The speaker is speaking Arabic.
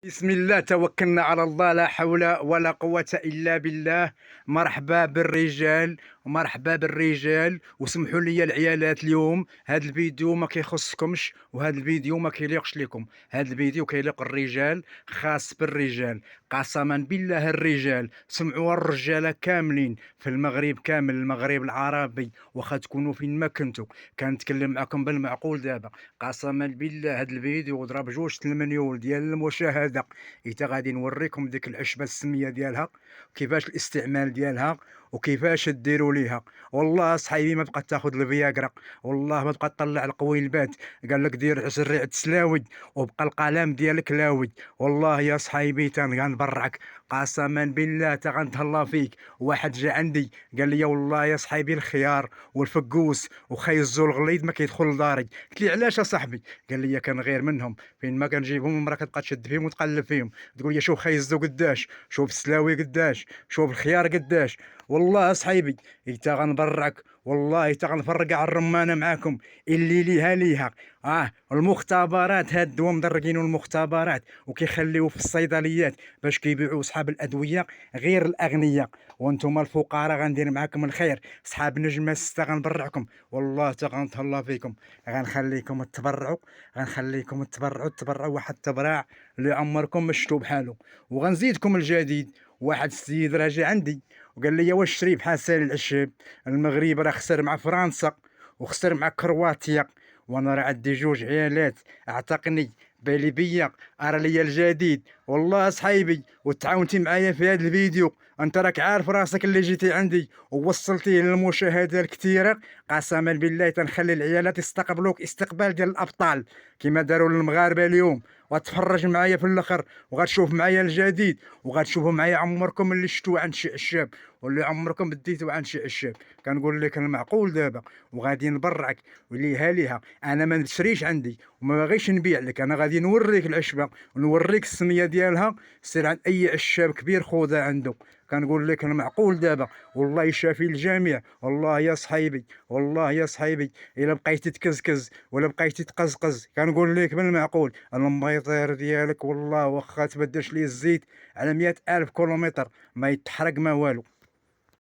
بسم الله توكلنا على الله، لا حول ولا قوة إلا بالله. مرحبا بالرجال ومرحبا بالرجال، وسمحوا لي العيالات، اليوم هذا الفيديو ما كيخصكمش، وهذا الفيديو ما كيليقش لكم. هذا الفيديو كيليق الرجال، خاص بالرجال. قسما بالله الرجال سمعوا، الرجالة كاملين في المغرب كامل، المغرب العربي، واخا تكونوا فين ما كنتوا. كنتكلم معكم بالمعقول دابا. قسما بالله هذا الفيديو ضرب 2 المليون ديال المشاهدة. حتى غادي نوريكم ديك العشبه السميه ديالها، وكيفاش الاستعمال ديالها، وكيفاش ديروا ليها. والله صحيبي ما تبقى تاخذ الفياغرا، والله ما تبقى تطلع القويلبات. قال لك دير زريعه سلاوي وبقى القلم ديالك لاوي. والله يا صحيبي غنبرعك، قسما بالله غنتهلا فيك. واحد جا عندي قال لي والله يا صحيبي الخيار والفقوس وخيزو الغليظ ما كيدخل لداري. قلت لي علاش يا صاحبي؟ قال لي كان غير منهم، فين ما كنجيبهم المراه كتبقى تشد فيهم وتقلب فيهم، تقول لي شوف خيزو قداش، شوف السلاوي قداش، شوف الخيار قداش. والله صحيبي حتى غنبرعك، والله حتى غنفرقع الرمانه معاكم اللي ليها ليها. المختبرات هادو مدرقين، المختبرات وكيخليو في الصيدليات باش كيبيعوا صحاب الادويه غير الاغنياء، وانتم الفقراء غندير معاكم الخير. صحاب نجمه 6 غنبرعكم، والله حتى غنتهلا فيكم. غنخليكم تبرعوا، غنخليكم تبرعوا واحد التبرع اللي عمركم ما شفتوا بحالو. وغنزيدكم الجديد. واحد السيد راه جا عندي وقال لي واش شري بحال سالي العشاب، المغرب راه خسر مع فرنسا وخسر مع كرواتيا، وانا راه عندي 2 عيالات، اعتقني بالي بيا، ارى ليا الجديد. والله صحيبي وتعاونتي معايا في هذا الفيديو، انت راك عارف راسك اللي جيتي عندي ووصلتيه للمشاهده الكثيره. قسما بالله تنخلي العيالات يستقبلوك استقبال ديال الابطال كما داروا للمغاربه اليوم. وتفرج معايا في الاخر، وغتشوف معايا الجديد، وغتشوفوا معايا عمركم اللي شفتوا عند شي عشاب، واللي عمركم بديتوا عند شي عشاب. كنقول لك المعقول دابا، وغادي نبرعك وليها ليها. انا ما نشريش عندي وما باغيش نبيع لك، انا غادي نوريك العشبه ونوريك السميه ديالها. سير عند اي عشاب كبير خوذا عنده. كنقول لك المعقول دابا، والله يشافي الجميع. والله يا صحيبي، والله يا صحيبي الا بقيتي تكزكز ولا بقيتي تقزقز، كنقول لك بالمعقول المبيطير ديالك والله واخا تبدلش ليه الزيت على 100,000 كيلومتر ما يتحرق ما والو.